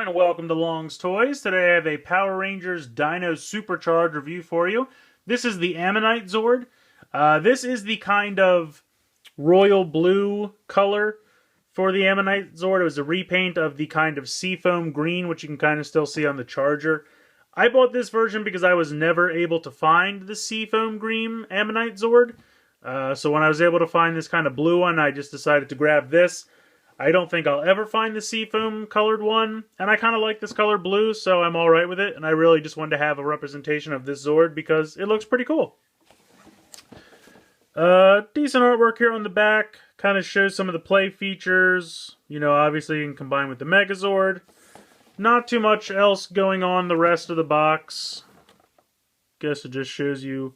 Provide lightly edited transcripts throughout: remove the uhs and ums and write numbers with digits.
everyone, and welcome to Long's Toys. Today I have a Power Rangers Dino SuperCharge review for you. This is the Ammonite Zord. This is the kind of royal blue color for the Ammonite Zord. It was a repaint of the kind of seafoam green, which you can kind of still see on the Charger. I bought this version because I was never able to find the seafoam green Ammonite Zord. So when I was able to find this kind of blue one, I just decided to grab this. I don't think I'll ever find the seafoam colored one, and I kind of like this color blue, so I'm alright with it, and I really just wanted to have a representation of this Zord because it looks pretty cool. Decent artwork here on the back, kind of shows some of the play features, you know, obviously you can combine with the Megazord. Not too much else going on the rest of the box. Guess it just shows you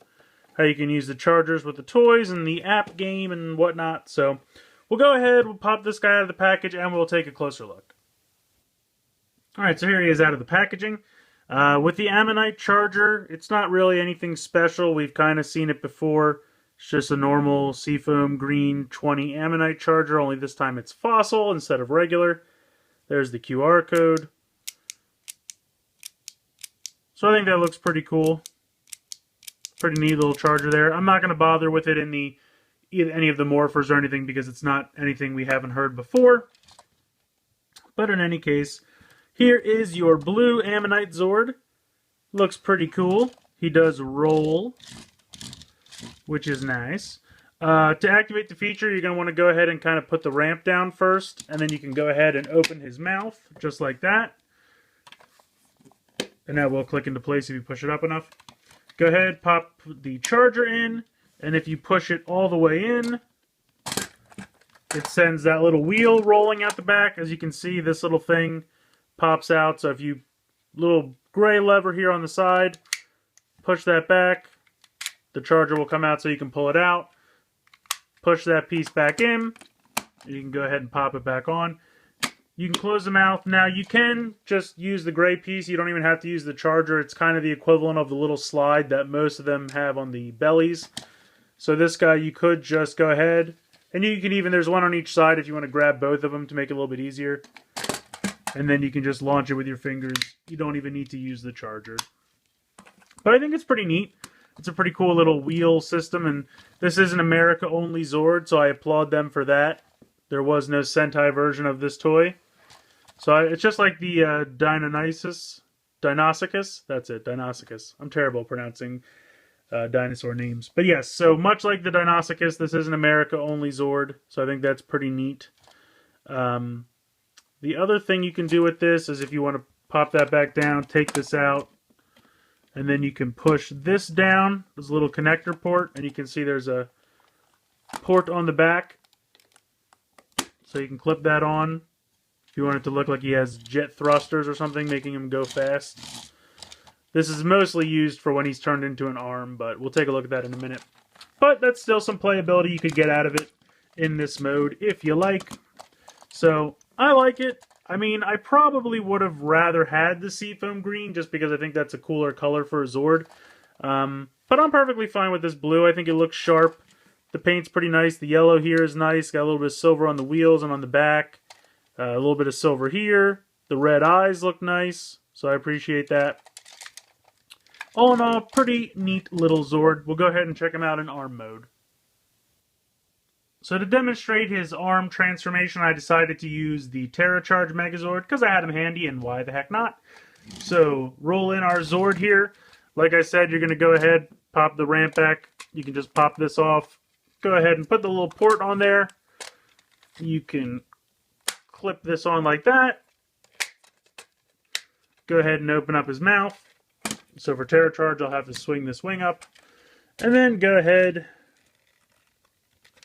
how you can use the chargers with the toys and the app game and whatnot, so we'll go ahead, we'll pop this guy out of the package, and we'll take a closer look. Alright, so here he is out of the packaging. With the Ammonite charger, it's not really anything special. We've kind of seen it before. It's just a normal seafoam green 20 Ammonite charger, only this time it's fossil instead of regular. There's the QR code. So I think that looks pretty cool. Pretty neat little charger there. I'm not going to bother with it in any of the morphers or anything because it's not anything we haven't heard before. But in any case, here is your blue Ammonite Zord. Looks pretty cool. He does roll, which is nice. To activate the feature, you're going to want to go ahead and kind of put the ramp down first, and then you can go ahead and open his mouth, just like that. And that will click into place if you push it up enough. Go ahead, pop the charger in. And if you push it all the way in, it sends that little wheel rolling out the back. As you can see, this little thing pops out. So if you, little gray lever here on the side, push that back, the charger will come out so you can pull it out. Push that piece back in, you can go ahead and pop it back on. You can close the mouth. Now you can just use the gray piece. You don't even have to use the charger. It's kind of the equivalent of the little slide that most of them have on the bellies. So this guy, you could just go ahead, and you can even, there's one on each side if you want to grab both of them to make it a little bit easier. And then you can just launch it with your fingers. You don't even need to use the charger. But I think it's pretty neat. It's a pretty cool little wheel system, and this is an America-only Zord, so I applaud them for that. There was no Sentai version of this toy. So it's just like the Deinonychus. That's it, Deinonychus. I'm terrible at pronouncing dinosaur names. But yes, so much like the Deinonychus, this is an America-only Zord, so I think that's pretty neat. The other thing you can do with this is if you want to pop that back down, take this out, and then you can push this down. There's a little connector port, and you can see there's a port on the back. So you can clip that on if you want it to look like he has jet thrusters or something, making him go fast. This is mostly used for when he's turned into an arm, but we'll take a look at that in a minute. But that's still some playability you could get out of it in this mode if you like. So I like it. I mean, I probably would have rather had the seafoam green just because I think that's a cooler color for a Zord. But I'm perfectly fine with this blue. I think it looks sharp. The paint's pretty nice. The yellow here is nice. Got a little bit of silver on the wheels and on the back. A little bit of silver here. The red eyes look nice, so I appreciate that. All in all, pretty neat little Zord. We'll go ahead and check him out in arm mode. So to demonstrate his arm transformation, I decided to use the SuperCharge Megazord because I had him handy, and why the heck not? So roll in our Zord here. Like I said, you're going to go ahead, pop the ramp back. You can just pop this off. Go ahead and put the little port on there. You can clip this on like that. Go ahead and open up his mouth. So for SuperCharge, I'll have to swing this wing up. And then go ahead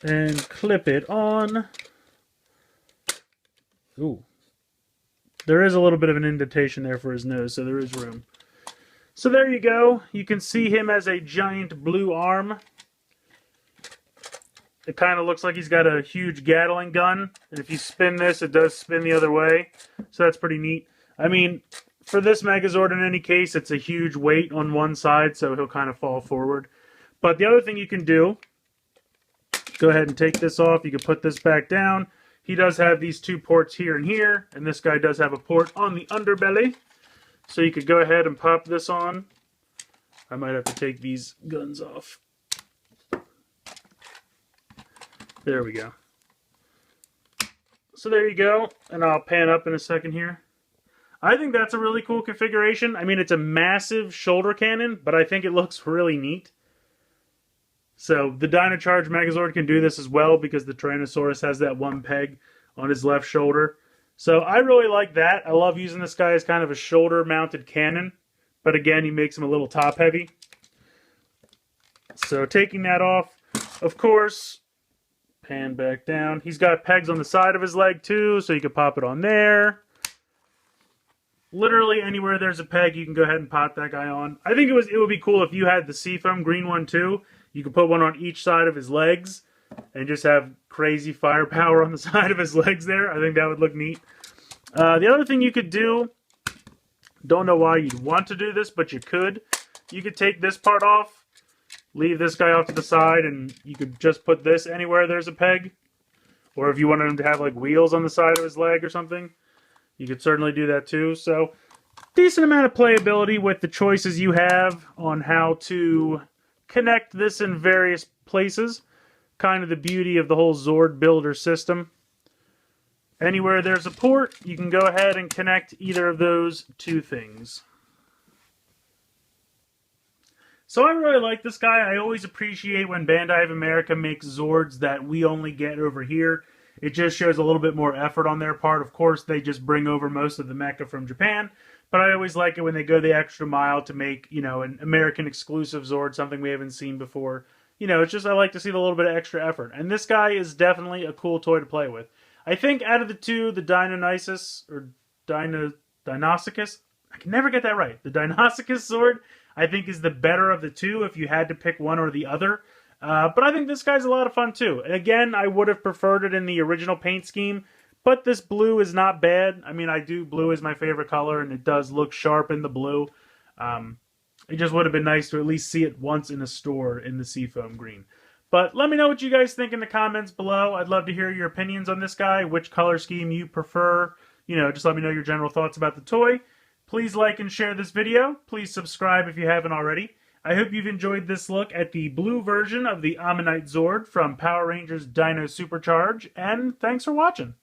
and clip it on. Ooh. There is a little bit of an indentation there for his nose, so there is room. So there you go. You can see him as a giant blue arm. It kind of looks like he's got a huge Gatling gun. And if you spin this, it does spin the other way. So that's pretty neat. I mean, for this Megazord in any case, it's a huge weight on one side, so he'll kind of fall forward. But the other thing you can do, go ahead and take this off. You can put this back down. He does have these 2 ports here and here, and this guy does have a port on the underbelly. So you could go ahead and pop this on. I might have to take these guns off. There we go. So there you go, and I'll pan up in a second here. I think that's a really cool configuration. I mean, it's a massive shoulder cannon, but I think it looks really neat. So the DinoCharge Megazord can do this as well because the Tyrannosaurus has that 1 peg on his left shoulder. So I really like that. I love using this guy as kind of a shoulder-mounted cannon. But again, he makes him a little top-heavy. So taking that off, of course, pan back down. He's got pegs on the side of his leg too, so you can pop it on there. Literally anywhere there's a peg, you can go ahead and pop that guy on. I think it would be cool if you had the Seafoam green one too. You could put one on each side of his legs and just have crazy firepower on the side of his legs there. I think that would look neat. The other thing you could do, don't know why you'd want to do this, but you could. You could take this part off, leave this guy off to the side, and you could just put this anywhere there's a peg. Or if you wanted him to have like wheels on the side of his leg or something, you could certainly do that too. So, decent amount of playability with the choices you have on how to connect this in various places. Kind of the beauty of the whole Zord builder system. Anywhere there's a port, you can go ahead and connect either of those 2 things. So I really like this guy. I always appreciate when Bandai of America makes Zords that we only get over here. It just shows a little bit more effort on their part. Of course, they just bring over most of the mecha from Japan. But I always like it when they go the extra mile to make, you know, an American exclusive Zord, something we haven't seen before. You know, it's just I like to see the little bit of extra effort. And this guy is definitely a cool toy to play with. I think out of the 2, the Deinonychus, or Deinonychus, I can never get that right. The Deinonychus Zord, I think, is the better of the 2 if you had to pick one or the other. But I think this guy's a lot of fun too. And again, I would have preferred it in the original paint scheme, but this blue is not bad. I mean, blue is my favorite color, and it does look sharp in the blue. It just would have been nice to at least see it once in a store in the Seafoam green. But let me know what you guys think in the comments below. I'd love to hear your opinions on this guy, which color scheme you prefer. You know, just let me know your general thoughts about the toy. Please like and share this video. Please subscribe if you haven't already. I hope you've enjoyed this look at the blue version of the Ammonite Zord from Power Rangers Dino SuperCharge, and thanks for watching.